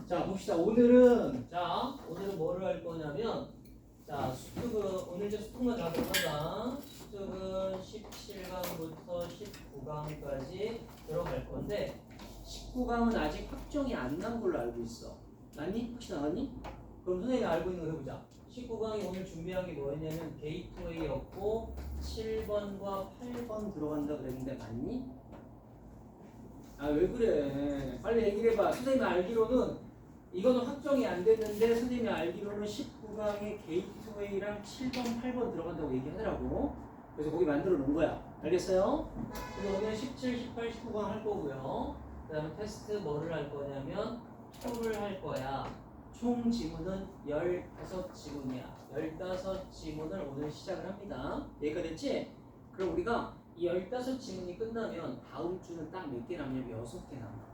자, 봅시다. 오늘은 뭐를 할 거냐면, 자, 수특은, 오늘 이제 수특만 다 들어가자. 수특은 17강부터 19강까지 들어갈 건데, 19강은 아직 확정이 안 난 걸로 알고 있어. 맞니? 혹시 나왔니? 그럼 선생님이 알고 있는 거 해보자. 19강이 오늘 준비한 게 뭐였냐면, 게이트웨이였고, 7번과 8번 들어간다 그랬는데, 맞니? 아, 왜 그래? 빨리 얘기를 해봐. 선생님이 알기로는 이거는 확정이 안 됐는데 선생님이 알기로는 19강에 게이트웨이랑 7번, 8번 들어간다고 얘기하더라고. 그래서 거기 만들어 놓은 거야. 알겠어요? 그래서 오늘 17, 18, 19강 할 거고요. 그 다음에 테스트 뭐를 할 거냐면 툴을 할 거야. 총 지문은 15지문이야. 15지문을 오늘 시작을 합니다. 여기까지 됐지? 그럼 우리가 이 15지문이 끝나면 다음 주는 딱 몇 개 남냐면 6개 남아.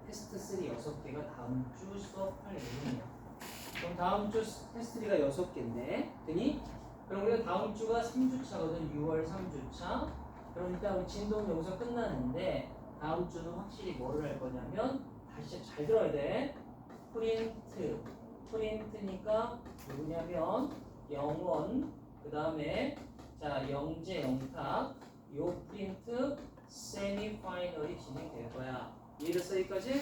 테스트 3 6개가 다음 주 수업할 내용이야. 그럼 다음 주 테스트 3가 6개인데 되니? 그럼 우리가 다음 주가 3주차거든. 6월 3주차. 그럼 일단 우리 진도는 여기서 끝났는데 다음 주는 확실히 뭐를 할 거냐면 다시 잘 들어야 돼. 프린트니까 누구냐면 영원 그 다음에 자 영재 영탁 요 프린트 세미파이널이 진행될 거야. 이해됐어 여기까지?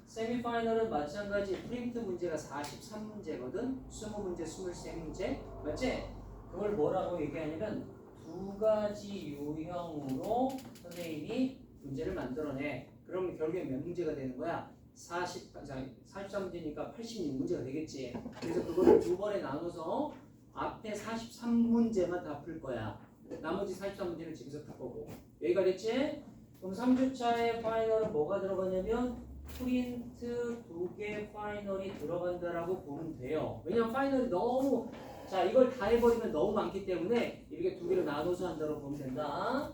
세미파이널은 마찬가지 프린트 문제가 43문제거든. 20문제, 23문제 맞지? 그걸 뭐라고 얘기하냐면 두 가지 유형으로 선생님이 문제를 만들어내. 그러면 결국에 몇 문제가 되는 거야? 43문제니까 86문제가 되겠지. 그래서 그거를 두 번에 나눠서 앞에 43문제만 다 풀 거야. 나머지 43문제는 집에서 풀 거고. 여기가 됐지? 그럼 3주차의 파이널은 뭐가 들어가냐면 프린트 2개 파이널이 들어간다라고 보면 돼요. 왜냐면 파이널이 너무 자 이걸 다 해버리면 너무 많기 때문에 이렇게 두 개로 나눠서 한다고 보면 된다.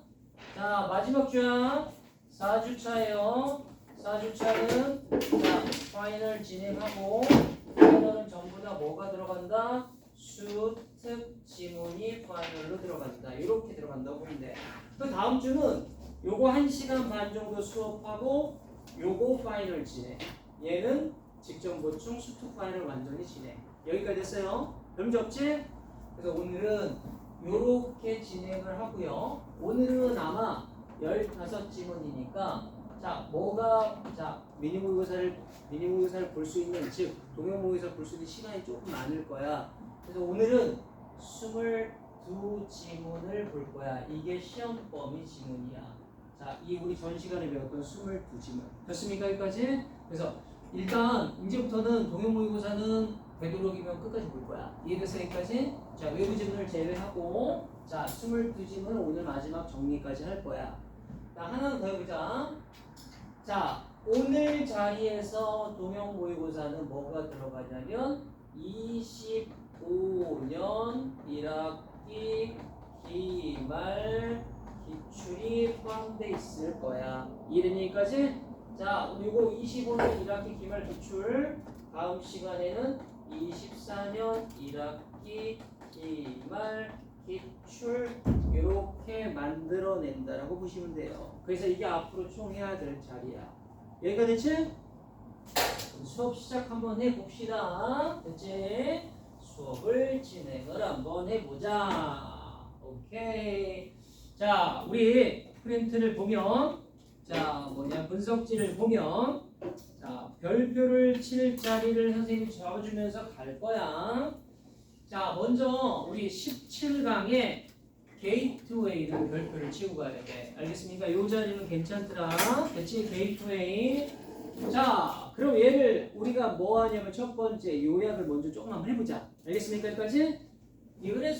자 마지막 주야 4주차예요. 4주차는 자 파이널 진행하고 파이널은 전부 다 뭐가 들어간다? 수특 지문이 파이널로 들어간다. 이렇게 들어간다고 보면 돼. 그 다음 주는 요거 1시간 반 정도 수업하고 요거 파이널 진행. 얘는 직접 보충 수특 파이널 완전히 진행. 여기까지 됐어요. 문제 없지? 그래서 오늘은 요렇게 진행을 하고요. 오늘은 아마 15지문이니까 자 뭐가 자 미니모의고사를 볼 수 있는 즉 동영모의고사를 볼 수 있는 시간이 조금 많을 거야. 그래서 오늘은 22지문을 볼 거야. 이게 시험 범위 지문이야. 자, 이 우리 전 시간에 배웠던 22지문. 됐습니까? 여기까지? 그래서 일단 이제부터는 동영모의고사는 되도록이면 끝까지 볼 거야. 이해됐어? 여기까지? 자, 외부 지문을 제외하고 자, 22지문 오늘 마지막 정리까지 할 거야. 자, 하나 더 해보자. 자, 오늘 자리에서 동영모의고사는 뭐가 들어가냐면 25년 1학기 기말 기출이 포함되어 있을 거야. 이해되니까지? 자, 그리고 25년 1학기 기말 기출 다음 시간에는 24년 1학기 기말 기출 이렇게 만들어낸다라고 보시면 돼요. 그래서 이게 앞으로 총 해야 될 자리야. 여기가 됐지? 수업 시작 한번 해봅시다. 됐지? 수업을 진행을 한번 해보자. 오케이. 자, 우리 프린트를 보면 자, 분석지를 보면 자, 별표를 칠 자리를 선생님이 적어주면서 갈 거야. 자, 먼저 우리 17강에 게이트웨이를 별표를 치고 가야 돼. 알겠습니까? 요 자리는 괜찮더라. 됐지? 게이트웨이. 자, 그럼 얘를 우리가 뭐 하냐면 첫 번째 요약을 먼저 조금만 해보자. 알겠습니까? 여기까지? 이 글의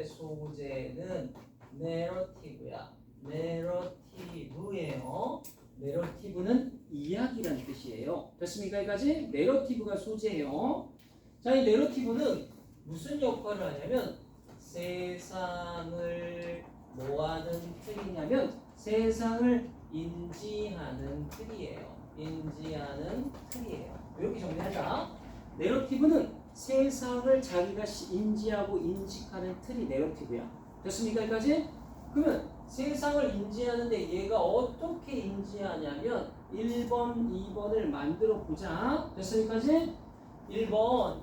소재는 내러티브야. 내러티브예요. 내러티브는 이야기란 뜻이에요. 됐습니까? 여기까지? 내러티브가 소재예요. 자, 이 내러티브는 무슨 역할을 하냐면 세상을 뭐하는 틀이냐면 세상을 인지하는 틀이에요. 인지하는 틀이에요. 이렇게 정리하자. 내러티브는 세상을 자기가 인지하고 인식하는 틀이 내러티브야. 됐습니까? 여기까지? 그러면 세상을 인지하는데 얘가 어떻게 인지하냐면 1번, 2번을 만들어 보자. 됐으니까지? 1번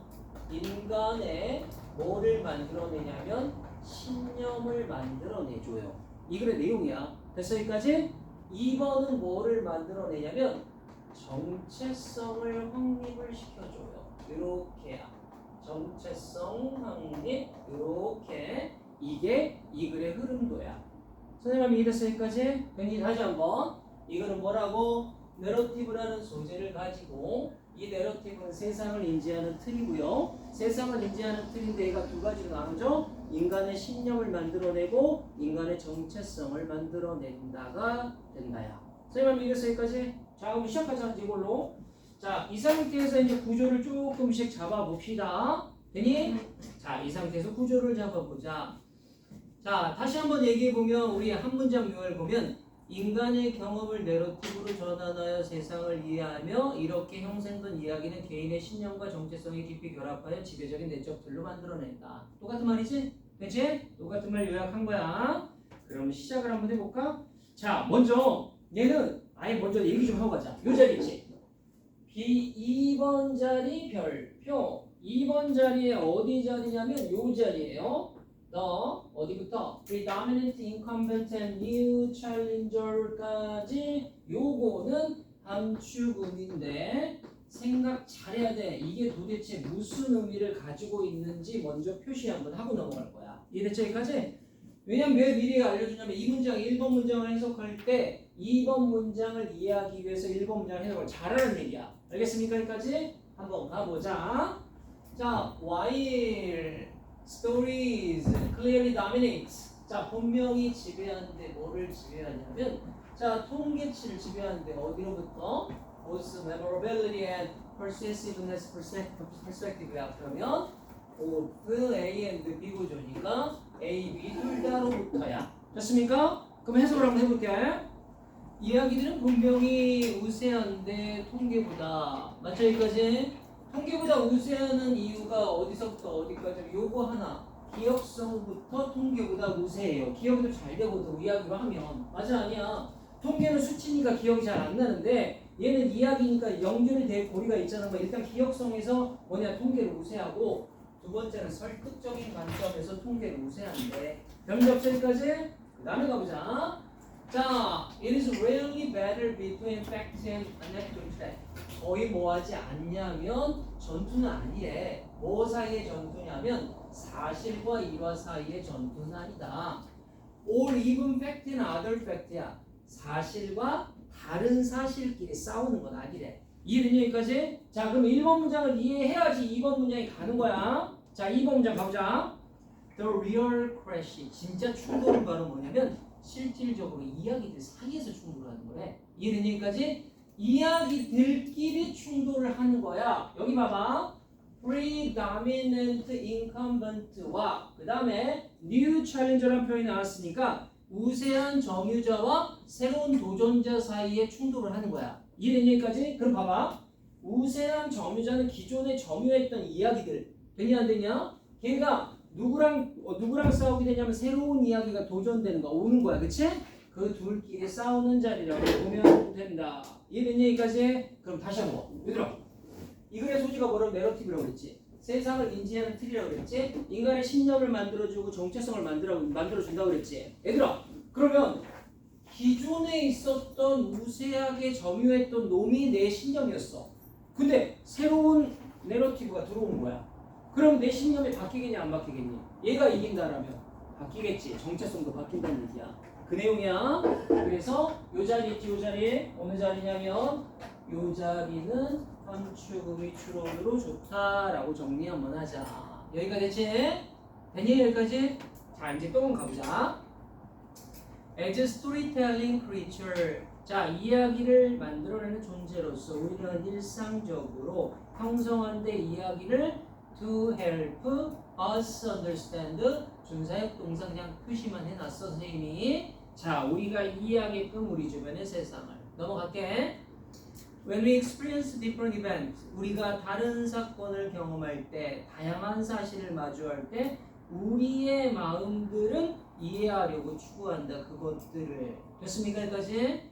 인간의 뭐를 만들어내냐면 신념을 만들어내줘요. 이 글의 내용이야. 됐으니까지? 2번은 뭐를 만들어내냐면 정체성을 확립을 시켜줘요. 이렇게야. 정체성 확립 이렇게. 이게 이 글의 흐름도야. 선생님 이해됐으니까지? 괜히 다시 한번. 이거는 뭐라고? 내러티브라는 소재를 가지고 이 내러티브는 세상을 인지하는 틀이고요. 세상을 인지하는 틀인데 얘가 두 가지로 나누죠. 인간의 신념을 만들어내고 인간의 정체성을 만들어낸다가 된다야. 선생님 이해됐으니까지? 자 그럼 시작하자 이걸로. 자 이 상태에서 이제 구조를 조금씩 잡아봅시다. 되니? 자 이 상태에서 구조를 잡아보자. 자 다시 한번 얘기해보면 우리 한 문장 요약을 보면 인간의 경험을 내러티브로 전환하여 세상을 이해하며 이렇게 형성된 이야기는 개인의 신념과 정체성이 깊이 결합하여 지배적인 내적 틀로 만들어낸다. 똑같은 말이지? 그치? 똑같은 말 요약한 거야. 그럼 시작을 한번 해볼까? 자 먼저 얘는 아예 먼저 얘기 좀 하고 가자. 요 자리 있지? 2번 자리 별표 2번 자리에 어디 자리냐면 요 자리에요. 너 어디부터? predominant, incumbent, and new challenger까지 요거는 함축음인데 생각 잘해야 돼. 이게 도대체 무슨 의미를 가지고 있는지 먼저 표시 한번 하고 넘어갈 거야. 이해됐죠? 여기까지? 왜냐면 왜 미리 알려주냐면 이 문장 1번 문장을 해석할 때 2번 문장을 이해하기 위해서 1번 문장 해석을 잘하는 얘기야. 알겠습니까? 여기까지? 한번 가보자. 자, while stories clearly dominates. 자, 본명이 지배하는데 뭐를 지배하냐면 자, 통계치를 지배하는데 어디로부터? both memorability and persuasiveness perspective야. 그러면 both A and B 구조니까 A, B 둘 다로부터야. 됐습니까? 그럼 해석을 한번 해볼게. 이야기들은 분명히 우세한데 통계보다 맞죠? 여기까지? 통계보다 우세하는 이유가 어디서부터 어디까지? 요거 하나 기억성부터 통계보다 우세해요. 기억도 잘 되거든 이야기로 하면. 맞아 아니야? 통계는 수치니까 기억이 잘 안 나는데 얘는 이야기니까 연결이 될 고리가 있잖아. 뭐 일단 기억성에서 뭐냐 통계를 우세하고 두 번째는 설득적인 관점에서 통계를 우세한데 병접절까지 그 다음에 가보자. 자, it is rarely better between fact and anecdote. 거의 뭐 하지 않냐면 전투는 아니래. 뭐 사이의 전투냐면 사실과 일화 사이의 전투는 아니다. or even fact and other fact야. 사실과 다른 사실끼리 싸우는 건 아니래. 이해되니 여기까지? 자 그럼 1번 문장을 이해해야지 2번 문장이 가는 거야. 자 2번 문장 가보자. The real crash. 진짜 충돌은 바로 뭐냐면 실질적으로 이야기들 사이에서 충돌하는 거래. 이해되니 여기까지? 이야기들끼리 충돌을 하는 거야. 여기 봐봐. predominant incumbent와 그 다음에 new challenger라는 표현이 나왔으니까 우세한 점유자와 새로운 도전자 사이에 충돌을 하는 거야. 이해되니 여기까지? 그럼 봐봐. 우세한 점유자는 기존에 점유했던 이야기들 되냐 안 되냐? 걔가 누구랑 싸우게 되냐면 새로운 이야기가 도전되는 거 오는 거야. 그치? 그 둘끼리 싸우는 자리라고 보면 된다. 이해되니 여기까지? 그럼 다시 한번 얘들아 이 글의 소지가 뭐라고 내러티브라고 그랬지? 세상을 인지하는 틀이라고 그랬지? 인간의 신념을 만들어주고 정체성을 만들어준다고 그랬지? 얘들아 그러면 기존에 있었던 우세하게 점유했던 놈이 내 신념이었어. 근데 새로운 내러티브가 들어온 거야. 그럼 내 신념이 바뀌겠냐 안 바뀌겠니? 얘가 이긴다라면 바뀌겠지. 정체성도 바뀐다는 얘기야. 그 내용이야. 그래서 요 자리 있지 요 자리 어느 자리냐면 요 자리는 함축음이 추론으로 좋다라고 정리 한번 하자. 여기가 됐지? 됐니 여기까지? 자 이제 또 가보자. As a storytelling creature. 자 이야기를 만들어내는 존재로서 우리는 일상적으로 형성하는데 이야기를 to help us understand 준사역 동사 그냥 표시만 해놨어 선생님이. 자 우리가 이해하게끔 우리 주변의 세상을 넘어갈게. When we experience different events 우리가 다른 사건을 경험할 때 다양한 사실을 마주할 때 우리의 마음들은 이해하려고 추구한다. 그것들을 됐습니까? 여기까지?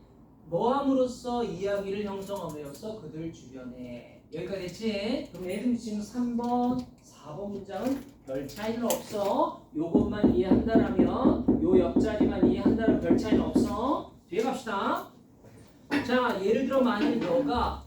뭐함으로써 이야기를 형성함으로써 그들 주변에. 여기까지 됐지? 그럼 예를 들면 지금 3번, 4번 문장은 별 차이는 없어. 요것만 이해한다라면 요 옆자리만 이해한다라면 별 차이는 없어. 뒤에 갑시다. 자, 예를 들어 만일 너가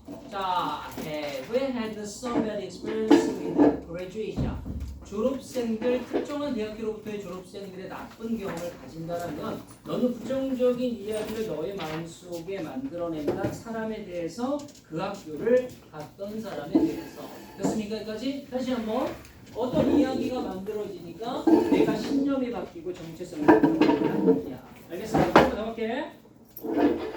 have had some bad experience with graduation. 졸업생들, 특정한 대학교로부터의 졸업생들의 나쁜 경험을 가진다라면 너는 부정적인 이야기를 너의 마음속에 만들어낸다. 사람에 대해서 그 학교를 갔던 사람에 대해서. 됐습니까? 여기까지? 다시 한번. 어떤 이야기가 만들어지니까 내가 신념이 바뀌고 정체성이 바뀌는 알겠습니다. 한번 더 볼게.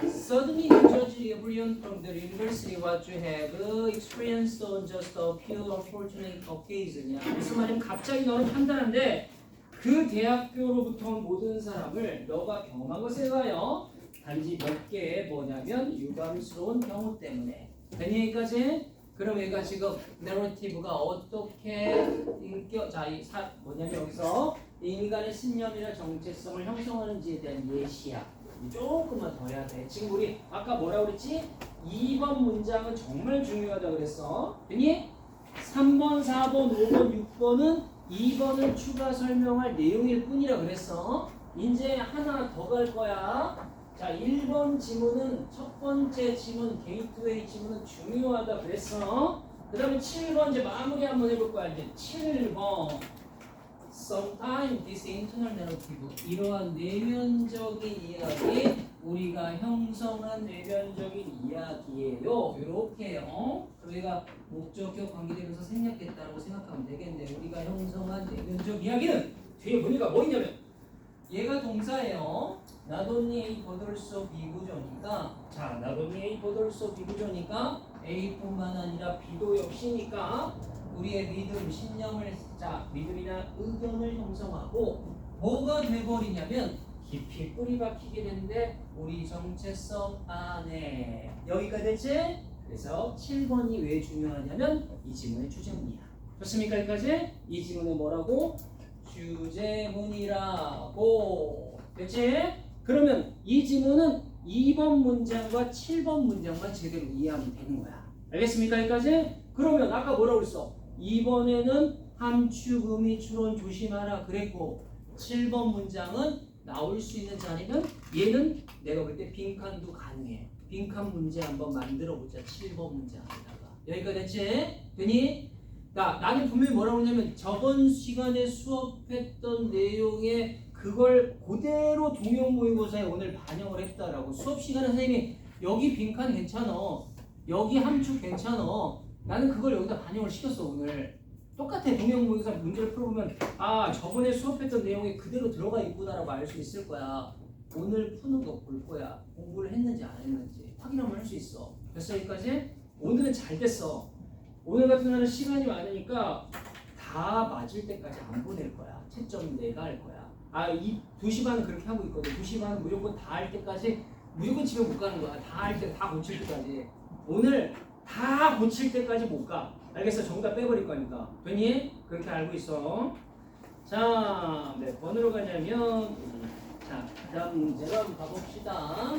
Suddenly you judge everyone from the university what you have experienced on just a few unfortunate occasions. 무슨 말이냐면 갑자기 너는 판단한데 그 대학교로부터 온 모든 사람을 너가 경험한 것에 가요 단지 몇 개의 뭐냐면 유감스러운 경우 때문에. 되니 여기까지? 그럼 얘가 지금 내러티브가 어떻게 뭐냐면 여기서 인간의 신념이나 정체성을 형성하는지에 대한 예시야. 조금만 더 해야 돼. 지금 우리 아까 뭐라고 그랬지? 2번 문장은 정말 중요하다고 그랬어. 되니? 3번, 4번, 5번, 6번은 2번을 추가 설명할 내용일 뿐이라 그랬어. 이제 하나 더 갈 거야. 자, 1번 지문은 첫 번째 지문, 게이트웨이 지문은 중요하다 그랬어. 그 다음에 7번 이제 마무리 한번 해볼 거야. 이제 7번. Sometimes this internal narrative, 이러한 내면적인 이야기, 우리가 형성한 내면적인 이야기예요. 이렇게요. 우리가 목적격 관계대명사 생략했다고 생각하면 되겠네. 우리가 형성한 내면적 이야기는 뒤에 보니까 뭐 있냐면 얘가 동사예요. 나돈니 A 버들소 비구조니까 자 나돈니 A 버들소 비구조니까 A뿐만 아니라 B도 역시니까 우리의 믿음, 신념을 믿음이나 의견을 형성하고 뭐가 돼버리냐면 깊이 뿌리 박히게 되는데 우리 정체성 안에. 여기까지 됐지? 그래서 7번이 왜 중요하냐면 이 지문의 주제문이야. 좋습니까? 여기까지? 이 지문은 뭐라고? 주제문이라고. 됐지? 그러면 이 지문은 2번 문장과 7번 문장만 제대로 이해하면 되는 거야. 알겠습니까? 여기까지? 그러면 아까 뭐라고 그랬어? 2번에는 함축, 의미, 추론 조심하라 그랬고 7번 문장은 나올 수 있는 자리는 얘는 내가 볼 때 빈칸도 가능해. 빈칸 문제 한번 만들어 보자. 7번 문장에다가. 여기까지 됐지? 되니? 나는 분명히 뭐라고 하냐면 저번 시간에 수업했던 내용에 그걸 그대로 동형 모의고사에 오늘 반영을 했다라고. 수업 시간에 선생님이 여기 빈칸 괜찮아. 여기 함축 괜찮아. 나는 그걸 여기다 반영을 시켰어 오늘. 똑같아. 동형 모의고사 문제를 풀어보면 아 저번에 수업했던 내용이 그대로 들어가 있구나라고 알 수 있을 거야. 오늘 푸는 거 볼 거야. 공부를 했는지 안 했는지 확인하면 할 수 있어. 됐어 여기까지? 오늘은 잘 됐어. 오늘 같은 날은 시간이 많으니까 다 맞을 때까지 안 보낼 거야. 채점 내가 할 거야. 이 2시 반은 그렇게 하고 있거든. 2시 반은 무조건 다 할 때까지 무조건 집에 못 가는 거야. 다 할 때 다 고칠 때까지. 오늘 다 고칠 때까지 못 가. 알겠어? 정답 빼버릴 거니까. 되니? 그렇게 알고 있어. 자, 몇 번으로 가냐면 자, 그 다음 문제로 한번 가봅시다.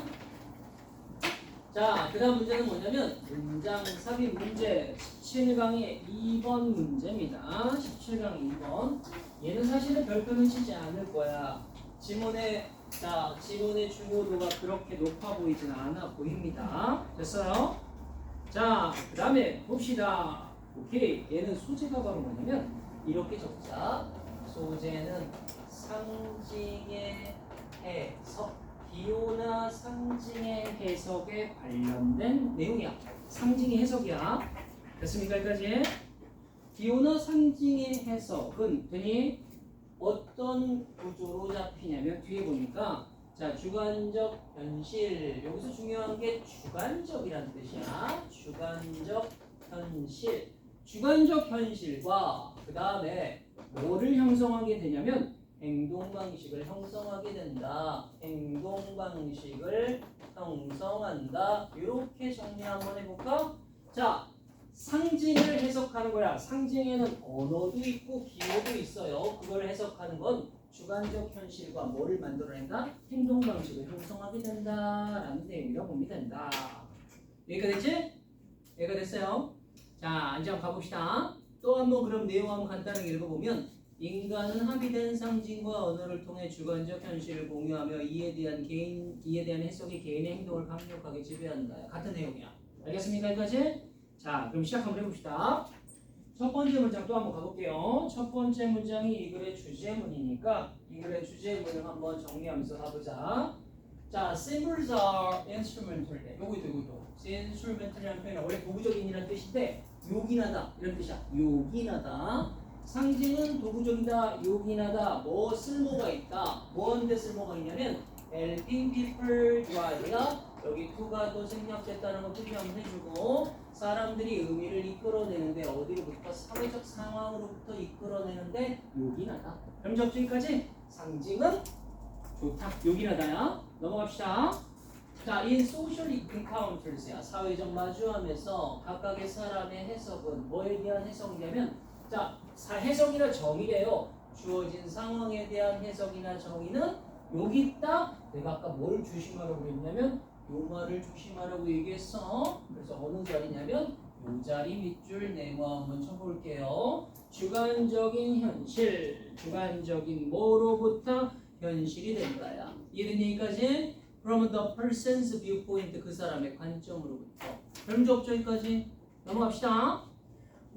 자, 그 다음 문제는 뭐냐면 문장 삽입 문제 17강의 2번 문제입니다. 17강 2번. 얘는 사실은 별표는 치지 않을 거야. 지문의 중요도가 그렇게 높아 보이진 않아 보입니다. 됐어요? 자, 그 다음에 봅시다. 오케이. 얘는 소재가 바로 뭐냐면 이렇게 적자. 소재는 상징의 해석. 기호나 상징의 해석에 관련된 내용이야. 상징의 해석이야. 됐습니까? 여기까지? 기호나 상징의 해석은 되니 어떤 구조로 잡히냐면 뒤에 보니까 자 주관적 현실. 여기서 중요한 게 주관적이라는 뜻이야. 주관적 현실. 주관적 현실과 그 다음에 뭐를 형성하게 되냐면 행동 방식을 형성하게 된다. 행동 방식을 형성한다. 이렇게 정리 한번 해볼까? 자, 상징을 해석 해석하는 거야. 상징에는 언어도 있고 기호도 있어요. 그걸 해석하는 건 주관적 현실과 뭐를 만들어낸다? 행동 방식을 형성하게 된다라는 내용이라고 보면 된다. 여기가 됐지? 여기가 됐어요. 자, 이제 한번 가봅시다. 또 한번 그럼 내용 한번 간단하게 읽어보면 인간은 합의된 상징과 언어를 통해 주관적 현실을 공유하며 이에 대한 해석이 개인의 행동을 강력하게 지배한다. 같은 내용이야. 알겠습니까? 여기까지? 자, 그럼 시작 한번 해봅시다. 첫 번째 문장 또 한번 가볼게요. 첫 번째 문장이 이 글의 주제문이니까 이 글의 주제문을 한번 정리하면서 가보자. 자, symbols are instrumental. 요것도. instrumental이라는 표현은 원래 도구적인이라는 뜻인데 요긴하다 이런 뜻이야. 요긴하다. 상징은 도구적이다, 요긴하다. 뭐 쓸모가 있다. 뭐한데 쓸모가 있냐면 helping people drive다. 여기 to가 또 생략됐다는 거 표시 한번 해주고 사람들이 의미를 이끌어내는데 어디로부터 사회적 상황으로부터 이끌어내는데 요긴하다. 그럼 접수기까지 상징은 좋다, 요긴하다야. 넘어갑시다. 자, in social encounters야. 사회적 마주함에서 각각의 사람의 해석은 뭐에 대한 해석이냐면 자, 해석이나 정의래요. 주어진 상황에 대한 해석이나 정의는 여기 있다. 내가 아까 뭘 조심하라고 그랬냐면 요 말을 조심하라고 얘기했어. 그래서 어느 자리냐면 요 자리 밑줄 네모 한번 쳐볼게요. 주관적인 현실, 주관적인 뭐로부터 현실이 된다야. 이런 얘기까지 from the person's viewpoint, 그 사람의 관점으로부터. 그럼 접저기까지 넘어갑시다.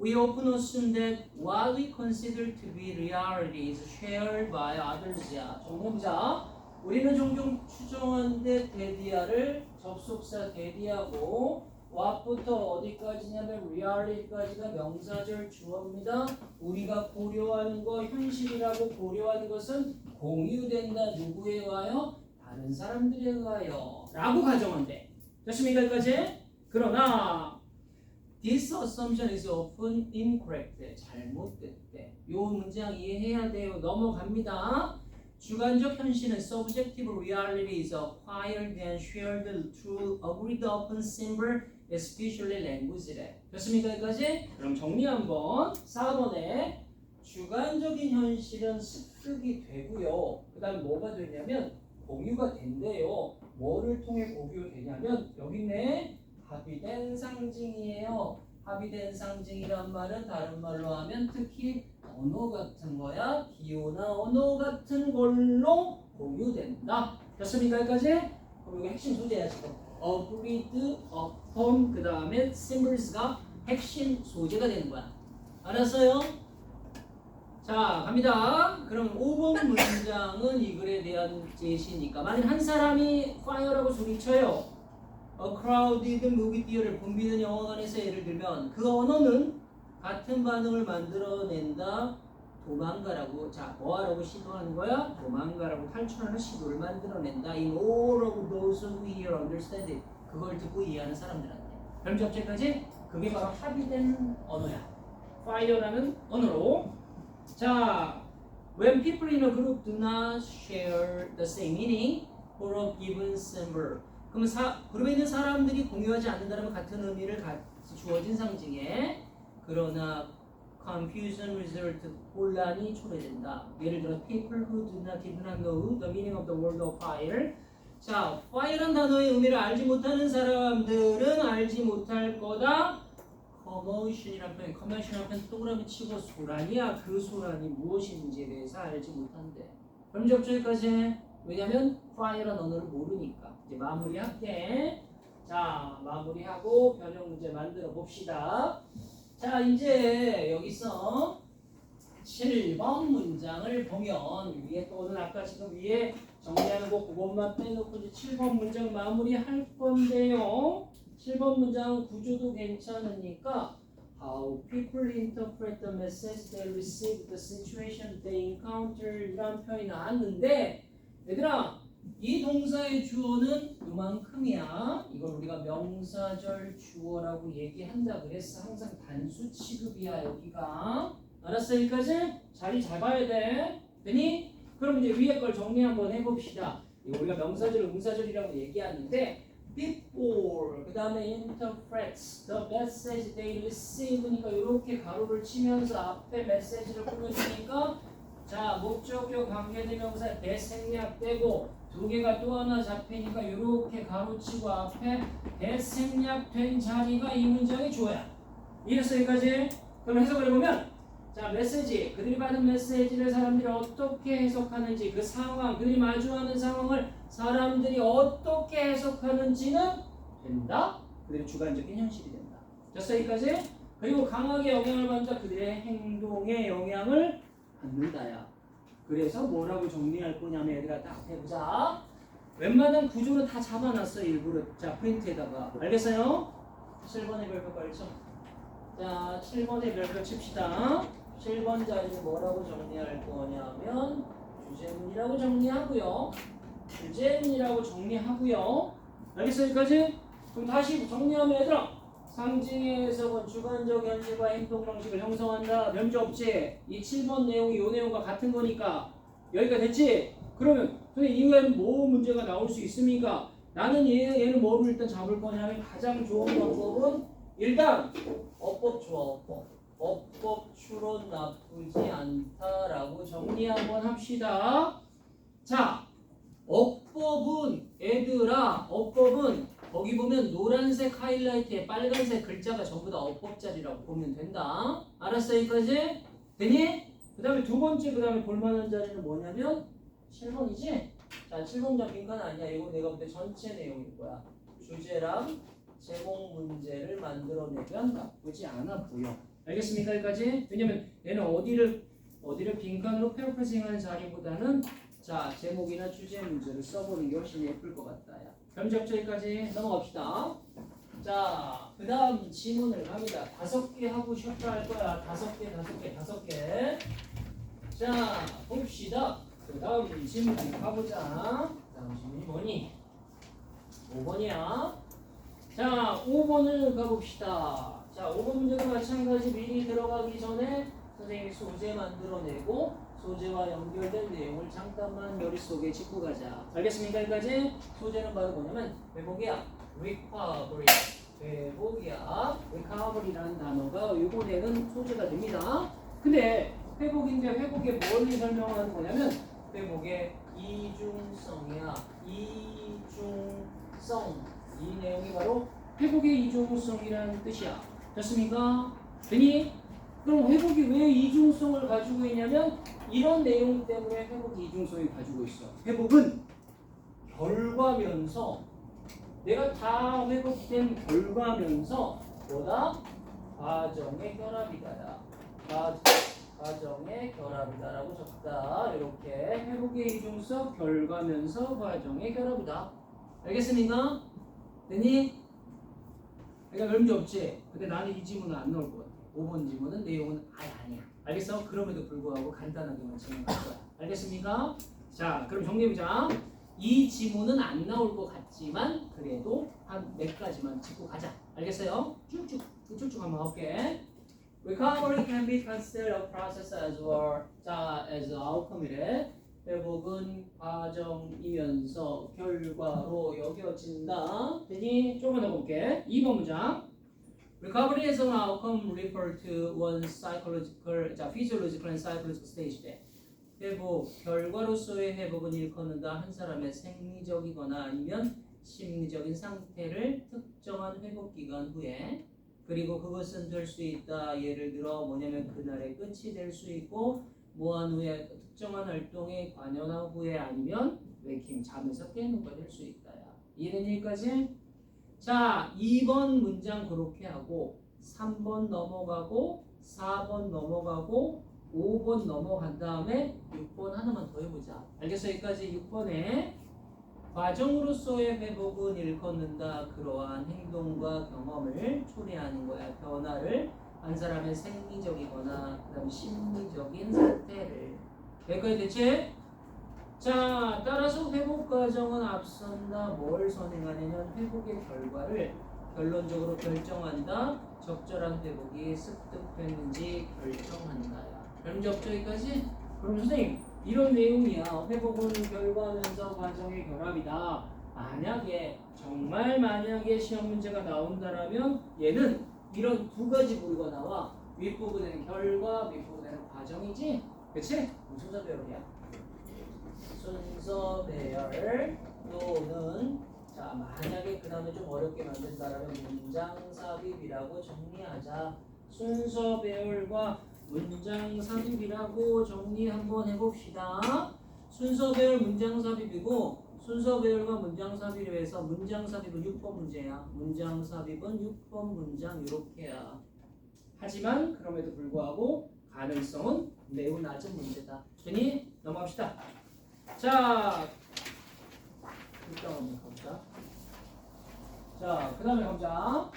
We often assume that what we consider to be reality is shared by others야. 정리해보자. 우리는 종종 추정한데 데디아를 접속사 데디하고 what부터 어디까지냐면 reality까지가 명사절 주어입니다. 우리가 고려하는 거 현실이라고 고려하는 것은 공유된다. 누구에 의하여? 다른 사람들에 의하여 라고 가정한대. 됐습니까? 여기까지? 그러나 This assumption is often incorrect. 잘못됐대. 요 문장 이해해야 돼요. 넘어갑니다. 주관적 현실은 subjective reality is acquired and shared through agreed upon symbol, especially language래. 됐습니까? 여기까지? 그럼 정리 한번. 4번에 주관적인 현실은 습득이 되고요. 그 다음 뭐가 되냐면 공유가 된대요. 뭐를 통해 공유가 되냐면 여기 있네. 합의된 상징이에요. 합의된 상징이란 말은 다른 말로 하면 특히 언어 같은 거야. 기호나 언어 같은 걸로 공유된다. 됐습니까? 여기까지? 그럼 이게 핵심 소재야 지금. agreed upon 그 다음에 symbols가 핵심 소재가 되는 거야. 알았어요? 자, 갑니다. 그럼 5번 문장은 이 글에 대한 제시니까 만약 한 사람이 fire라고 소리쳐요. A crowded movie theater, 붐비는 영화관에서 예를 들면 그 언어는 같은 반응을 만들어낸다. 도망가라고. 자, 뭐하라고 시도하는 거야? 도망가라고 탈출하는 시도를 만들어낸다. In all of those who hear understand it. 그걸 듣고 이해하는 사람들한테. 그럼 접제까지 그게 바로 합의된 언어야. fire라는 언어로. 자, when people in a group do not share the same meaning for a given symbol. 그러면 그룹에 있는 사람들이 공유하지 않는다면 같은 의미를 주어진 상징에 그러나 confusion result, 혼란이 초래된다. 예를 들어 people who did not know the meaning of the word of fire. 자, fire란 단어의 의미를 알지 못하는 사람들은 알지 못할 거다. commotion이란 표현 동그라미 치고 소란이야. 그 소란이 무엇인지에 대해서 알지 못한대. 그럼 접저기까지. 왜냐면 fire란 언어를 모르니까. 이제 마무리할게. 자, 마무리하고 변형 문제 만들어 봅시다. 자, 이제 여기서 7번 문장을 보면 위에 또 오늘 아까 지금 위에 정리하는 거 그것만 빼놓고 이제 7번 문장 마무리할 건데요. 7번 문장 구조도 괜찮으니까 How people interpret the message they receive, the situation they encounter 이란 표현이 나왔는데 얘들아, 이 동사의 주어는 요만큼이야. 이걸 우리가 명사절 주어라고 얘기한다 그랬어. 항상 단수 취급이야 여기가. 알았어? 여기까지? 자리 잡아야 돼. 되니? 그럼 이제 위에 걸 정리 한번 해봅시다. 우리가 명사절, 응사절이라고 얘기하는데 before 그 다음에 interprets the message they receive니까 이렇게 가로를 치면서 앞에 메시지를 꾸며주니까 자 목적격 관계대명사 대생략되고 두 개가 또 하나 잡히니까 이렇게 가로치고 앞에 대생략된 자리가 이 문장의 주어야. 이해했어 여기까지? 그럼 해석을 해보면 자 메시지 그들이 받은 메시지를 사람들이 어떻게 해석하는지 그 상황 그들이 마주하는 상황을 사람들이 어떻게 해석하는지는 된다. 그들의 주관적인 현실이 된다. 됐어 여기까지? 그리고 강하게 영향을 받는다. 그들의 행동에 영향을 받는다야. 그래서 뭐라고 정리할 거냐면 얘들아 딱 해보자. 웬만한 구조는 다 잡아놨어 일부러. 자 프린트에다가 알겠어요? 7번의 별표 빨리 쳐. 자 7번의 별표 칩시다. 7번 자리는 뭐라고 정리할 거냐면 주제문이라고 정리하고요. 주제문이라고 정리하고요. 알겠어요? 여기까지? 그럼 다시 정리하면 얘들아 상징의 해석은 주관적 현실과 행동 방식을 형성한다. 변제 없지? 이 7번 내용이 이 내용과 같은 거니까 여기가 됐지? 그러면 선생님 이후에는 뭐 문제가 나올 수 있습니까? 나는 얘는 뭐를 일단 잡을 거냐면 가장 좋은 방법은 일단 어법 좋아 어법 추론 나쁘지 않다라고 정리 한번 합시다. 자 어법은 얘들아 어법은 거기 보면 노란색 하이라이트에 빨간색 글자가 전부 다 어법 자리라고 보면 된다. 알았어 여기까지? 되니? 그 다음에 두 번째 그 다음에 볼만한 자리는 뭐냐면 7번이지? 자 7번장 빈칸 아니야. 이거 내가 볼 때 전체 내용일 거야. 주제랑 제목 문제를 만들어내면 나쁘지 않아 보여. 알겠습니까? 여기까지? 왜냐면 얘는 어디를 빈칸으로 패러프레징하는 자리보다는 자 제목이나 주제 문제를 써보는 게 훨씬 예쁠 것 같다. 야. 점적절까지 넘어갑시다. 자, 그 다음 지문을 갑니다. 5개 하고 쉬었다 할 거야. 5개. 자, 봅시다. 그 다음 지문을 가보자. 다음 지문이 뭐니? 5번이야. 자, 5번을 가봅시다. 자, 5번 문제도 마찬가지 미리 들어가기 전에 선생님이 소재 만들어내고 소재와 연결된 내용을 잠깐만 머릿속에 짚고 가자. 알겠습니까? 여기까지? 소재는 바로 뭐냐면 회복이야. recovery. 회복이야. recovery라는 단어가 이번에는 소재가 됩니다. 근데 회복인데 회복에 뭘 설명하는 거냐면 회복의 이중성이야. 이중성. 이 내용이 바로 회복의 이중성이라는 뜻이야. 됐습니까? 되니? 그럼 회복이 왜 이중성을 가지고 있냐면 이런 내용 때문에 회복이 이중성을 가지고 있어. 회복은 결과면서 내가 다 회복된 결과면서 뭐다? 과정의 결합이다야. 과정의 결합이다라고 적다. 이렇게 회복의 이중성 결과면서 과정의 결합이다. 알겠습니까? 되니? 그러니까 의미 없지? 근데 나는 이 지문은 안 넣을 것 같아. 5번 지문은 내용은 아예 아니야. 알겠어? 그럼에도 불구하고 간단하게만 진행할 거야. 알겠습니까? 자, 그럼 정리해보자. 이 지문은 안 나올 것 같지만 그래도 한 몇 가지만 짚고 가자. 알겠어요? 쭉쭉 한번 가볼게. Recovery can be considered a process as well. 자, as an outcome이래. 회복은 과정이면서 결과로 여겨진다. 되니? 조금만 더 볼게. 2번 문장. Recovery is an outcome referred to one's psychological, physiological and psychological stage 때 회복, 결과로서의 회복은 일컫는다. 한 사람의 생리적이거나 아니면 심리적인 상태를 특정한 회복 기간 후에 그리고 그것은 될 수 있다. 예를 들어 뭐냐면 그날의 끝이 될 수 있고 무한 후에 특정한 활동에 관여한 후에 아니면 웨이킹 잠에서 깨는 거 될 수 있다. 이해된 얘기까지? 자, 2번 문장 그렇게 하고 3번 넘어가고 4번 넘어가고 5번 넘어간 다음에 6번 하나만 더 해보자. 알겠어? 여기까지 6번에 과정으로서의 회복은 일컫는다. 그러한 행동과 경험을 초래하는 거야. 변화를 한 사람의 생리적이거나 그 다음에 심리적인 상태를. 여기까지 됐지? 자, 따라서 회복 과정은 앞선다. 뭘 선행하냐면 회복의 결과를 결론적으로 결정한다. 적절한 회복이 습득됐는지 결정한다야. 그럼 적절히까지? 그럼 선생님 이런 내용이야. 회복은 결과면서 과정의 결합이다. 만약에 정말 만약에 시험 문제가 나온다라면 얘는 이런 두 가지 부류가 나와. 윗부분에는 결과, 밑부분에는 과정이지. 그치? 순서 배열이야. 순서 배열 또는 자 만약에 그 다음에 좀 어렵게 만든다라면 문장 삽입이라고 정리하자. 순서 배열과 문장 삽입이라고 정리 한번 해봅시다. 순서 배열 문장 삽입이고 순서 배열과 문장 삽입을 해서 문장 삽입은 6번 문제야. 문장 삽입은 6번 문장 이렇게야. 하지만 그럼에도 불구하고 가능성은 매우 낮은 문제다. 되니 넘어갑시다. 자, 일단 한번 가보자. 자, 그 다음에 가보자.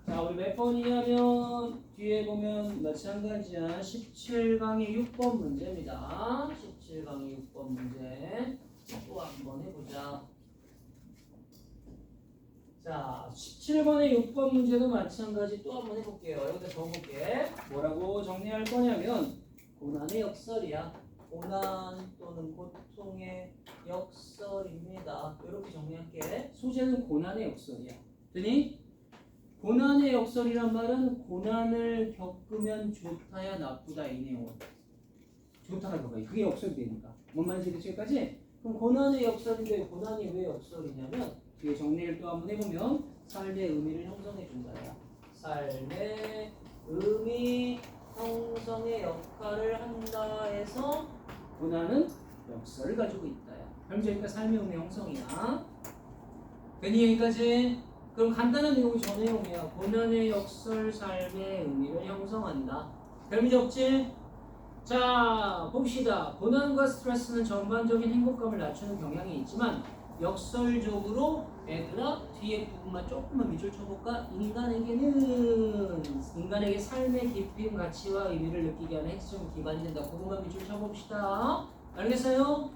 자, 우리 몇 번이냐면 뒤에 보면 마찬가지야. 17강의 6번 문제입니다. 17강의 6번 문제 또 한번 해보자. 자, 17번의 6번 문제도 마찬가지 또 한번 해볼게요. 여기다 적어볼게. 뭐라고 정리할 거냐면 고난의 역설이야. 고난 또는 고통의 역설입니다. 이렇게 정리할게. 소재는 고난의 역설이야. 되니? 고난의 역설이란 말은 고난을 겪으면 좋다야 나쁘다 이 내용은. 좋다가 그거야. 그게 역설이 되니까. 뭔 말인지 지금까지? 그럼 고난의 역설인데 고난이 왜 역설이냐면 뒤에 정리를 또 한번 해보면 삶의 의미를 형성해 준다야. 삶의 의미 형성의 역할을 한다 해서 고난은 역설을 가지고 있다야. 그러니까 삶의 의미 형성이야. 되니 여기까지? 그럼 간단한 내용이 저 내용이야. 고난의 역설 삶의 의미를 형성한다. 별 문제 없지? 자 봅시다. 고난과 스트레스는 전반적인 행복감을 낮추는 경향이 있지만 역설적으로 얘들아 뒤에 부분만 조금만 밑줄 쳐볼까? 인간에게 삶의 깊이 가치와 의미를 느끼게 하는 핵심 기반이 된다. 그것만 밑줄 쳐봅시다. 알겠어요?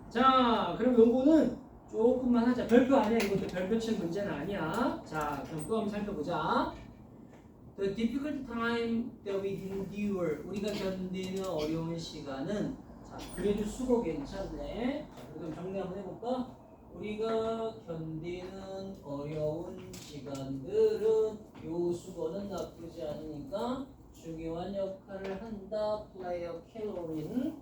자 그럼 요거는 조금만 하자. 별표 아니야. 이것도 별표 칠 문제는 아니야. 자 그럼 또 한번 살펴보자. The difficult time that we endure, 우리가 견디는 어려운 시간은 자 그래도 수고 괜찮네. 자, 그럼 정리 한번 해볼까? 우리가 견디는 어려운 시간들은 요 수고는 나쁘지 않으니까 중요한 역할을 한다. play a calorie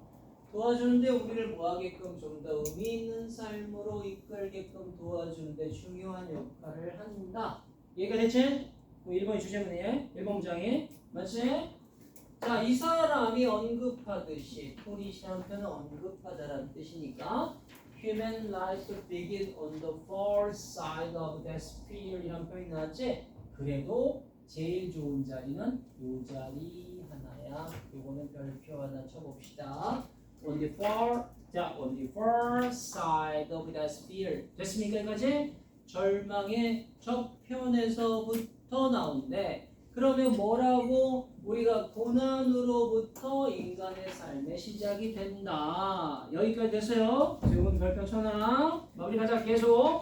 도와주는데 우리를 뭐하게끔 좀 더 의미 있는 삶으로 이끌게끔 도와주는데 중요한 역할을 한다. 이해가 됐지? 1번이 주제문이에요. 1번 문장이 맞지? 자, 이 사람이 언급하듯이 토리시한 표는 언급하다라는 뜻이니까 Human life begin on the far side of that sphere 이란 표현이 나왔지? 그래도 제일 좋은 자리는 요 자리 하나야. 요거는 별표 하나 쳐봅시다. On the far side of that sphere. 됐습니까? 여기까지? 절망의 저편에서부터 나오는데 그러면 뭐라고? 우리가 고난으로부터 인간의 삶의 시작이 된다. 여기까지 됐어요? 지금은 별표 쳐놔. 마무리 가자. 계속.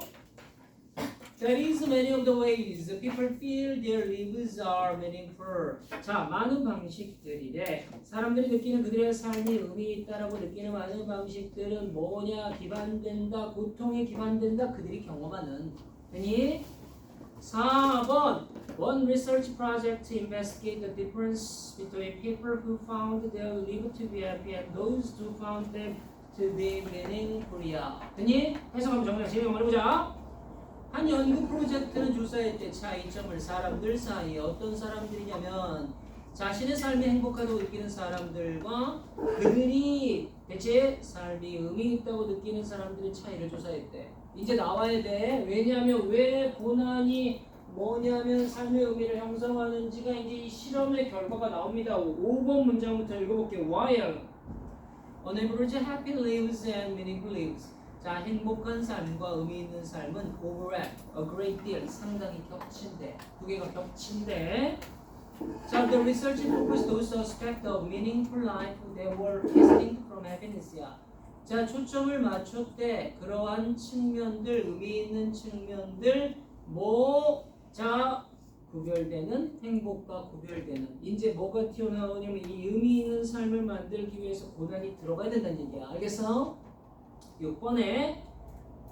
That is many of the ways people feel their lives are meaningful. 자, 많은 방식들이래. 사람들이 느끼는 그들의 삶이 의미 있다라고 느끼는 많은 방식들은 뭐냐? 기반된다. 고통에 기반된다. 그들이 경험하는. 되니? 4번 One research project to investigate the difference between people who found their life to be happy and those who found them to be meaningful이야. 되니? 해석하면 정리해. 재미 한번 해보자. 한 연구 프로젝트는 조사했대. 차이점을 사람들 사이에 어떤 사람들이냐면 자신의 삶이 행복하다고 느끼는 사람들과 그들이 대체 삶이 의미 있다고 느끼는 사람들의 차이를 조사했대. 이제 나와야 돼. 왜냐하면 왜 고난이 뭐냐면 삶의 의미를 형성하는지가 이제 이 실험의 결과가 나옵니다. 5번 문장부터 읽어볼게요. While unable to happy lives and meaningful lives. 자, 행복한 삶과 의미 있는 삶은 overlap, a great deal, 상당히 겹친대. 두 개가 겹친대. 자, the research focused those aspects of meaningful life that were distinct from happiness야. 자, 초점을 맞췄대. 그러한 측면들, 의미 있는 측면들, 자, 구별되는 행복과 구별되는. 이제 뭐가 튀어나오냐면 이 의미 있는 삶을 만들기 위해서 고난이 들어가야 된다는 얘기야. 알겠어? 6번에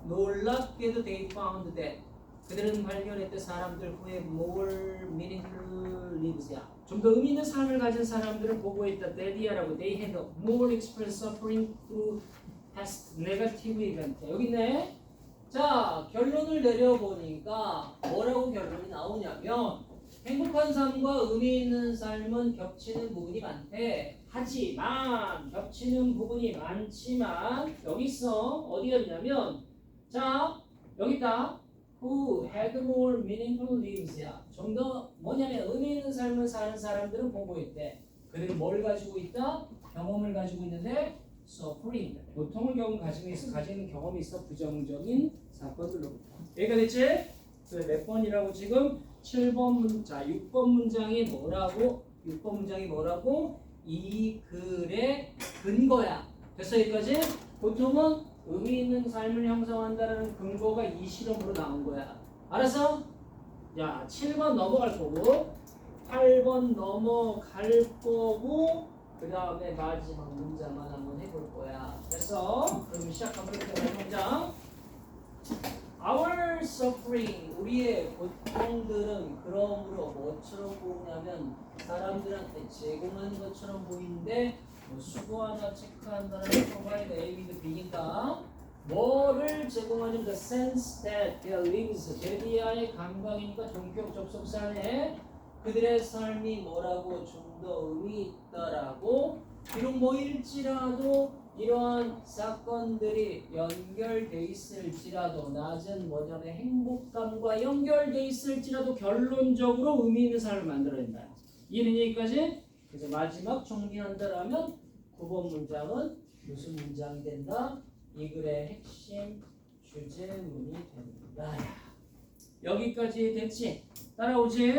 놀랍게도 they found that 그들은 발견했대 사람들 who have more meaningful lives야. 좀 더 의미 있는 삶을 가진 사람들을 보고있다. that이라고 they had more expressed suffering through past negative event. 여기 있네. 자, 결론을 내려보니까 뭐라고 결론이 나오냐면 행복한 삶과 의미 있는 삶은 겹치는 부분이 많대. 하지만 겹치는 부분이 많지만 여기 있어. 어디였냐면 자, 여기 있다. Who had more meaningful lives야. 좀 더 뭐냐면 의미 있는 삶을 사는 사람들은 보고 있대. 그들은 뭘 가지고 있다? 경험을 가지고 있는데 suffering. 고통을 가지는 경험이 있어. 부정적인 사건들로부터. 여기가 됐지? 그래 몇 번이라고 지금? 7번 문자, 6번 문장이 뭐라고? 6번 문장이 뭐라고? 이 글의 근거야. 됐어 여기까지? 고통은 의미 있는 삶을 형성한다는 근거가 이 실험으로 나온 거야. 알았어? 야, 7번 넘어갈 거고 8번 넘어갈 거고 그 다음에 마지막 문장만 한번 해볼 거야. 됐어? 그럼 시작하면 마지막 문장. Our suffering, 우리의 고통들은 그러므로 뭐처럼 보이냐면 사람들한테 제공하는 것처럼 보이는데 뭐 수고하나 체크한다는 provide A with B니까 뭐를 제공하냐면 the sense that their lives, 데디아의 감각이니까 동격 접속사네 그들의 삶이 뭐라고 좀 더 의미 있다라고 비록 뭐일지라도 이러한 사건들이 연결돼 있을지라도 낮은 뭐냐면 행복감과 연결돼 있을지라도 결론적으로 의미 있는 삶을 만들어낸다. 이해는 여기까지? 그래서 마지막 정리한다라면 9번 문장은 무슨 문장이 된다? 이 글의 핵심 주제문이 된다. 여기까지 됐지? 따라오지?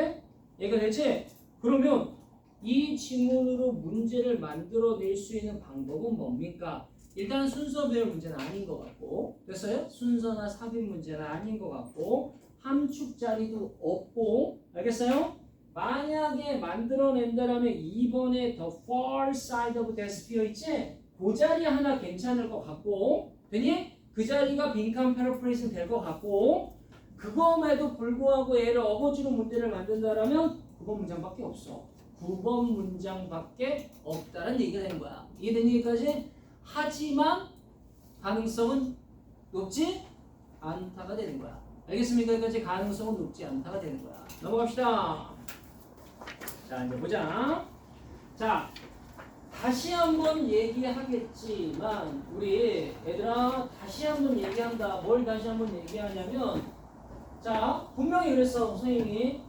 얘가 됐지? 그러면 이 지문으로 문제를 만들어낼 수 있는 방법은 뭡니까? 일단 순서 배열 문제는 아닌 것 같고 됐어요? 순서나 삽입 문제는 아닌 것 같고 함축 자리도 없고 알겠어요? 만약에 만들어낸다라면 2번에 the far side of the sphere 있지? 그 자리 하나 괜찮을 것 같고 되니? 그 자리가 빈칸 패러프레이징 될 것 같고 그거에도 불구하고 얘를 어거지로 문제를 만든다라면 9번 문장밖에 없어. 9번 문장밖에 없다는 얘기가 되는 거야. 이해된 얘기까지? 하지만 가능성은 높지 않다가 되는 거야. 알겠습니까? 여기까지 가능성은 높지 않다가 되는 거야. 넘어갑시다. 자 이제 보자. 자 다시 한번 얘기하겠지만 우리 얘들아 다시 한번 얘기한다. 뭘 다시 한번 얘기하냐면 자 분명히 그랬어 선생님이.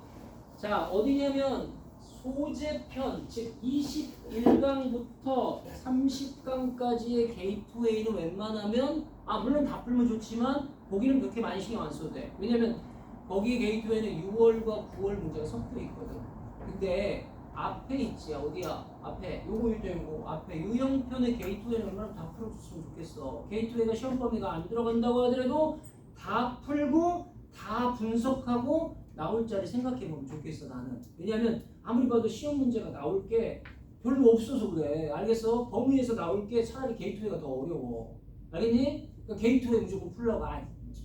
자 어디냐면 소재편 즉 21강부터 30강까지의 게이트웨이는 웬만하면 물론 다 풀면 좋지만 거기는 그렇게 많이 신경 안 써도 돼. 왜냐면 거기 게이트웨이는 6월과 9월 문제가 섞여 있거든. 근데 앞에 있지 어디야? 앞에 요거 일정이고 앞에 유형편의 게이트웨이는 웬만하면 다 풀어줬으면 좋겠어. 게이트웨이가 시험 범위가 안 들어간다고 하더라도 다 풀고 다 분석하고 나올 자리 생각해보면 좋겠어 나는. 왜냐하면 아무리 봐도 시험 문제가 나올 게 별로 없어서 그래. 알겠어? 범위에서 나올 게 차라리 게이트웨이가 더 어려워. 알겠니? 그러니까 게이트웨이 무조건 풀라고.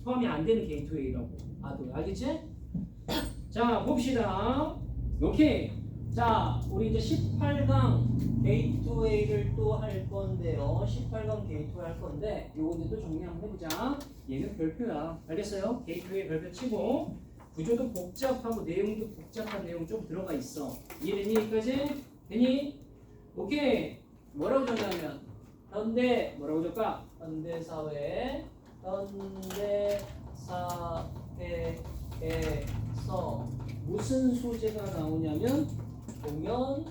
포함이 안 되는 게이트웨이라고. 알겠지? 자 봅시다. 오케이. 자 우리 이제 18강 게이트웨이를 또 할 건데요. 18강 게이트웨이 할 건데 요거 또 정리 한번 해보자. 얘는 별표야. 알겠어요? 게이트웨이 별표 치고 구조도 복잡하고 내용도 복잡한 내용 좀 들어가 있어. 이해되니 여기까지? 되니? 오케이. 뭐라고 적냐면 현대 뭐라고 적까? 현대사회에서 무슨 소재가 나오냐면 공연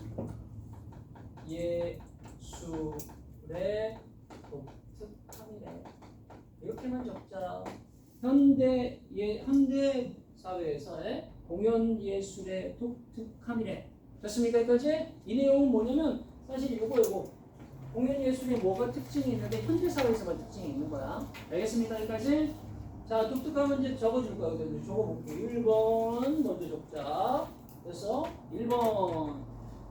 예술의 독특함이래. 이렇게만 적자. 현대 사회에서의 공연 예술의 독특함이래. 됐습니까? 여기까지? 이 내용은 뭐냐면 사실 이거 공연 예술에 뭐가 특징이 있는데 현대 사회에서만 특징이 있는 거야. 알겠습니까? 여기까지? 자 독특함은 이제 적어줄 거야. 그래서 적어볼게. 1번 먼저 적자. 그래서 1번.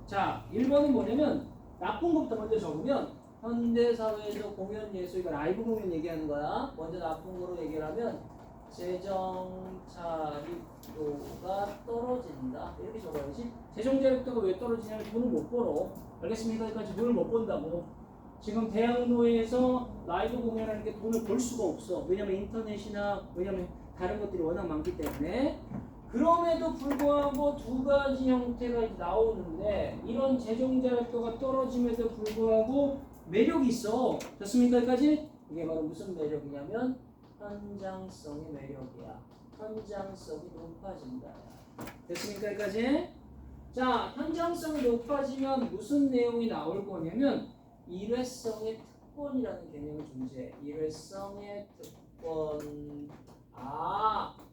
자 1번은 뭐냐면 나쁜 것부터 먼저 적으면 현대사회에서 공연 예술, 이거 라이브 공연 얘기하는 거야. 먼저 나쁜 거로 얘기를 하면 재정 자립도가 떨어진다. 이렇게 적어야지. 재정 자립도가 왜 떨어지냐면 돈을 못 벌어. 알겠습니까? 여기까지 돈을 못 번다고. 지금 대학로에서 라이브 공연하는 게 돈을 벌 수가 없어. 왜냐면 인터넷이나 왜냐면 다른 것들이 워낙 많기 때문에. 그럼에도 불구하고 두 가지 형태가 나오는데 이런 재정 자립도가 떨어짐에도 불구하고 매력이 있어. 됐습니까? 여기까지? 이게 바로 무슨 매력이냐면 현장성의 매력이야. 현장성이 높아진다. 됐습니까? 여기까지? 자, 현장성이 높아지면 무슨 내용이 나올 거냐면 일회성의 특권이라는 개념이 존재해. 일회성의 특권.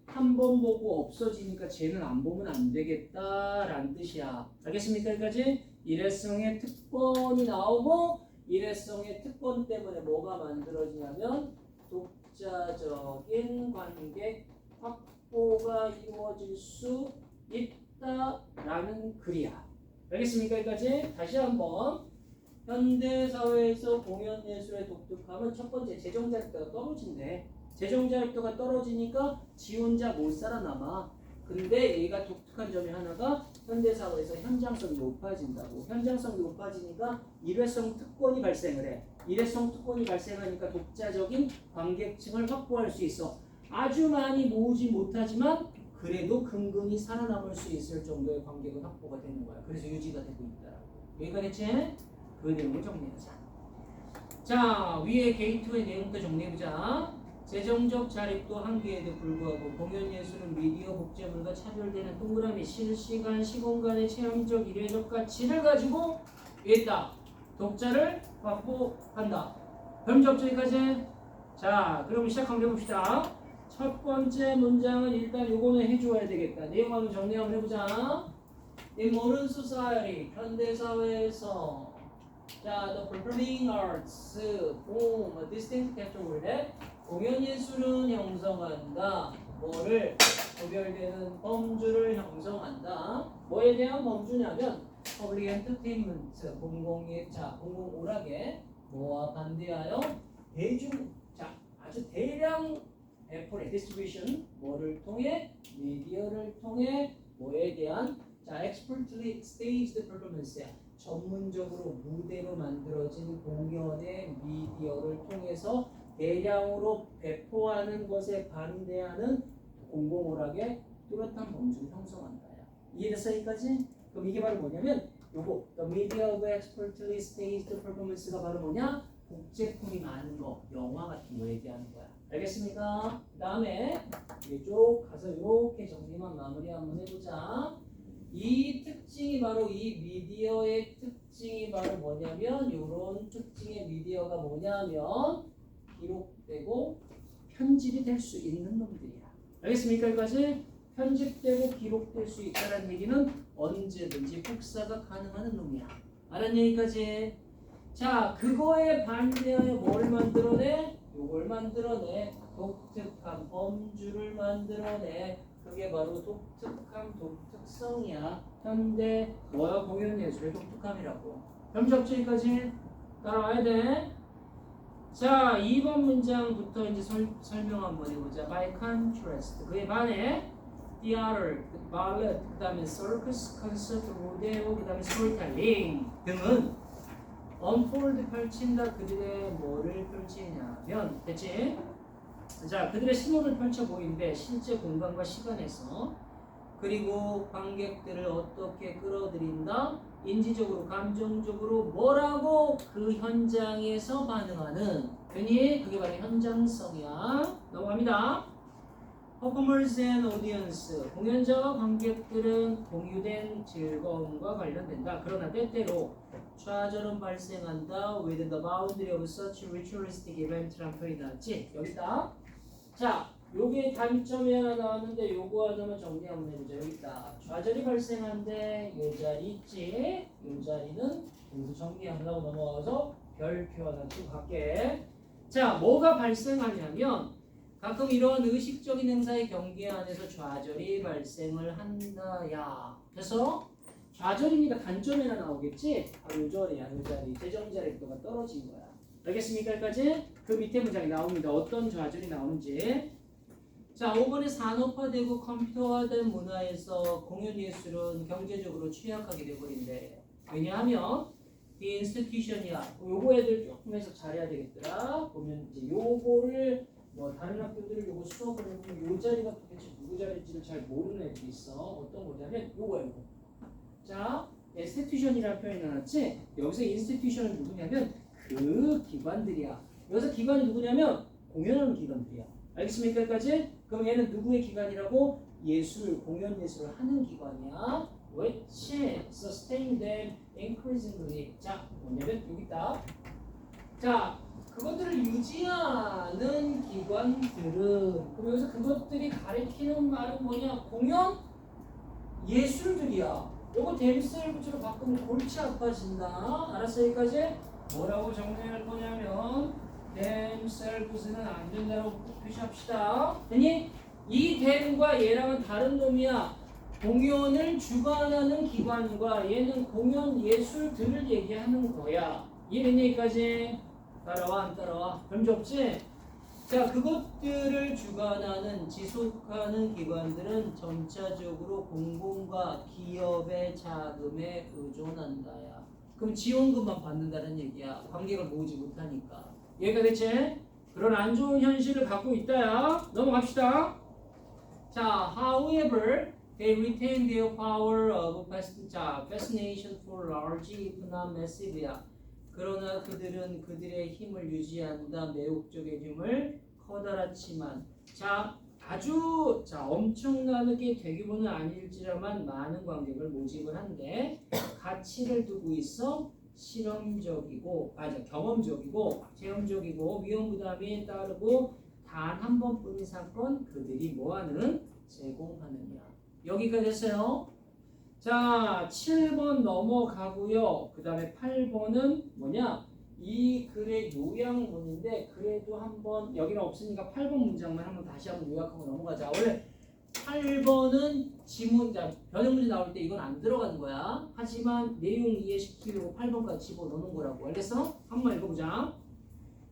한 번 보고 없어지니까 쟤는 안 보면 안 되겠다라는 뜻이야. 알겠습니까? 여기까지? 일회성의 특권이 나오고 일회성의 특권 때문에 뭐가 만들어지냐면 독자적인 관객 확보가 이루어질 수 있다라는 글이야. 알겠습니까? 여기까지? 다시 한번 현대사회에서 공연예술의 독특함은 첫 번째 재정자립도가 떨어진대. 재정자립도가 떨어지니까 지 혼자 못 살아남아. 근데 얘가 독특한 점이 하나가 현대사회에서 현장성이 높아진다고. 현장성이 높아지니까 일회성 특권이 발생을 해. 일회성 특권이 발생하니까 독자적인 관객층을 확보할 수 있어. 아주 많이 모으지 못하지만 그래도 근근히 살아남을 수 있을 정도의 관객은 확보가 되는 거야. 그래서 유지가 되고 있다라고. 여기가 됐지? 그 내용을 정리하자. 자, 위에 게이트웨이 내용부터 정리해보자. 재정적 자립도 한계에도 불구하고 공연예술은 미디어 복제물과 차별되는 동그라미 실시간 시공간의 체험적 일회적 가치를 가지고 있다. 독자를 확보한다. 범접점까지. 자, 그럼 시작 한번 해봅시다. 첫 번째 문장은 일단 요거는 해줘야 되겠다. 내용 한번 정리 한번 해보자. In modern society, 현대사회에서 자, the performing arts form a distinct category. 공연예술은 형성한다. 뭐를? 구별되는 범주를 형성한다. 뭐에 대한 범주냐면 public entertainment, 공공오락에 뭐와 반대하여 대중, 자, 아주 대량 배포의 distribution, 뭐를 통해? 미디어를 통해 뭐에 대한 자, expertly staged performance야. 전문적으로 무대로 만들어진 공연의 미디어를 통해서 대량으로 배포하는 것에 반대하는 공공오락의 뚜렷한 범주를 형성한다. 이해됐어? 여기까지? 그럼 이게 바로 뭐냐면 요거 The media of expertly staged performance가 바로 뭐냐? 복제품이 많은 거, 영화 같은 거 얘기하는 거야. 알겠습니까? 그 다음에 이쪽 가서 이렇게 정리만 마무리 한번 해보자. 이 특징이 바로 이 미디어의 특징이 바로 뭐냐면 요런 특징의 미디어가 뭐냐면 기록되고 편집이 될 수 있는 놈들이야. 알겠습니까? 여기까지? 편집되고 기록될 수 있다는 얘기는 언제든지 복사가 가능한 놈이야. 알았냐? 여기까지? 자, 그거에 반대하여 뭘 만들어내? 요걸 만들어내. 독특한 범주를 만들어내. 그게 바로 독특성이야. 현대 뭐야? 공연예술의 독특함이라고. 점적지까지 따라와야 돼. 자, 2번 문장부터 이제 설명 한번 해보자. By contrast, 그에 반해 theater, ballet, 그 다음에 circus, concert, rodeo, 그 다음에 storytelling 등은 unfold 펼친다. 그들의 뭐를 펼치냐면, 됐지? 자, 그들의 신호를 펼쳐 보이는데 실제 공간과 시간에서 그리고 관객들을 어떻게 끌어들인다? 인지적으로, 감정적으로 뭐라고 그 현장에서 반응하는 괜히 그게 바로 현장성이야. 넘어갑니다. Performers and audience, 공연자와 관객들은 공유된 즐거움과 관련된다. 그러나 때때로 좌절은 발생한다. Within the boundary of such ritualistic event란 표현이 나왔지? 여기 있다. 자, 요게 단점이 하나 나왔는데 요거 하나만 정리 한번 해보자. 여기 있다. 좌절이 발생한데 요 자리 있지? 요 자리는 여기서 정리 안 하고 넘어가서 별표 하나 쭉 갈게. 자, 뭐가 발생하냐면 가끔 이러한 의식적인 행사의 경계 안에서 좌절이 발생을 한다야. 그래서 좌절이니까 단점이 하나 나오겠지? 바로 요 자리야, 요 자리. 재정자립도가 떨어진 거야. 알겠습니까? 여기까지? 그 밑에 문장이 나옵니다. 어떤 좌절이 나오는지. 자, 5번에 산업화되고 컴퓨터화된 문화에서 공연예술은 경제적으로 취약하게 돼버린대. 왜냐하면 이 인스티튜션이야. 요거 애들 조금 해석 잘해야 되겠더라. 보면 이제 요거를 뭐 다른 학교들을 요거 수업을 해보면 요 자리가 도대체 누구 자리인지를 잘 모르는 애들이 있어. 어떤 거냐면 요거야, 요거. 자, 인스티튜션이라는 표현이 나왔지? 여기서 인스티튜션은 누구냐면 그 기관들이야. 여기서 기관이 누구냐면 공연하는 기관들이야. 알겠습니까? 여기까지? 그럼 얘는 누구의 기관이라고? 예술, 공연 예술을 하는 기관이야. which sustain them increasingly. 자, 뭐냐면 여기 있다. 자, 그것들을 유지하는 기관들은, 그럼 여기서 그것들이 가리키는 말은 뭐냐? 공연 예술들이야. 요거 댐셀부처로 바꾸면 골치 아파진다. 알았어? 여기까지? 뭐라고 정리할 거냐면 댐셀부스는 안 된다고 꼭 표시합시다. 됐니? 이 댐과 얘랑은 다른 놈이야. 공연을 주관하는 기관과 얘는 공연 예술들을 얘기하는 거야. 이해됐니? 여기까지? 따라와 안 따라와? 문제 없지? 자, 그것들을 주관하는, 지속하는 기관들은 점차적으로 공공과 기업의 자금에 의존한다야. 그럼 지원금만 받는다는 얘기야. 관객을 모으지 못하니까. 이해가 됐지? 그런 안 좋은 현실을 갖고 있다야. 넘어갑시다. 자, however, they retain their power of fascination for large, if not massive야. 그러나 그들은 그들의 힘을 유지한다. 매혹적인 힘을 커다랗지만 자 아주 엄청나게 대규모는 아닐지라만 많은 관객을 모집을 한데 가치를 두고 있어. 실험적이고 경험적이고 체험적이고 위험 부담이 따르고 단 한 번뿐인 사건 그들이 뭐하는 제공하느냐. 여기까지 됐어요. 자, 7번 넘어가고요. 그 다음에 8번은 뭐냐? 이 글의 요약문인데 그래도 한번 여기는 없으니까 8번 문장만 한번 다시 한번 요약하고 넘어가자. 원래 8번은 지문, 변형 문제 나올 때 이건 안 들어가는 거야. 하지만 내용 이해시키려고 8번까지 집어넣는 거라고. 알겠어? 한번 읽어보자.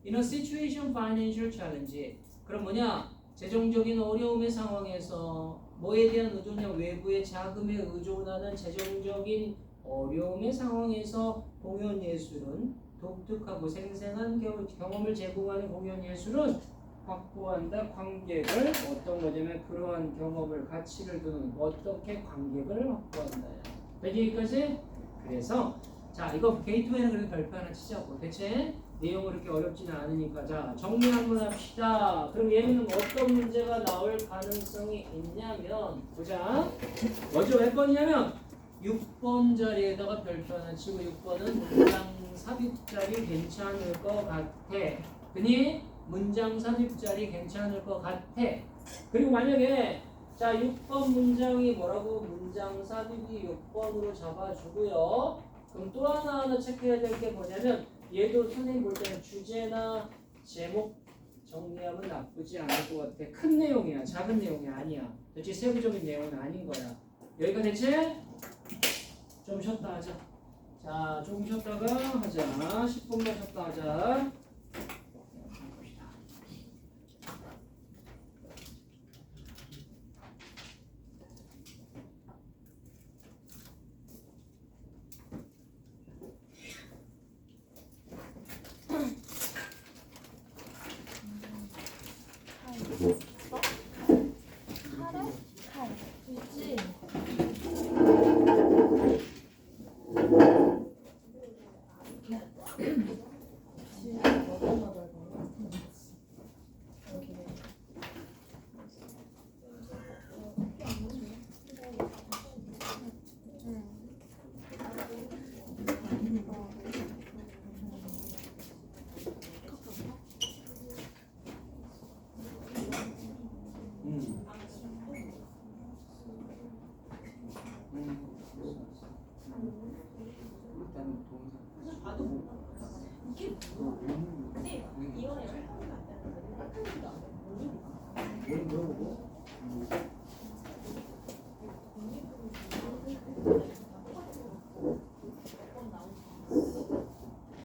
In a situation financial challenge. 그럼 뭐냐? 재정적인 어려움의 상황에서 뭐에 대한 의존이냐? 외부의 자금에 의존하는 재정적인 어려움의 상황에서 공연예술은 독특하고 생생한 경험을 제공하는 공연예술은 확보한다. 관객을 어떤 거냐면 그러한 경험을 가치를 두는 어떻게 관객을 확보한다. 여기까지? 그래서 자 이거 게이트웨이는 그래도 별표 하나 치자고. 대체 내용은 그렇게 어렵지는 않으니까 자 정리 한번 합시다. 그럼 얘는 어떤 문제가 나올 가능성이 있냐면 보자. 먼저 몇 번이냐면 6번 자리에다가 별표 하나 치고 6번은 문장 삽입 자리 괜찮을 것 같아. 그니 문장 삽입 자리 괜찮을 것 같아. 그리고 만약에 자 6번 문장이 뭐라고? 문장 삽입이 6번으로 잡아주고요. 그럼 또 하나 체크해야 될 게 뭐냐면 얘도 선생님 볼 때는 주제나 제목 정리하면 나쁘지 않을 것 같아. 큰 내용이야. 작은 내용이 아니야. 도대체 세부적인 내용은 아닌 거야. 여기가 대체? 좀 쉬었다 하자. 자, 좀 쉬었다가 하자. 10분만 쉬었다 하자. 자,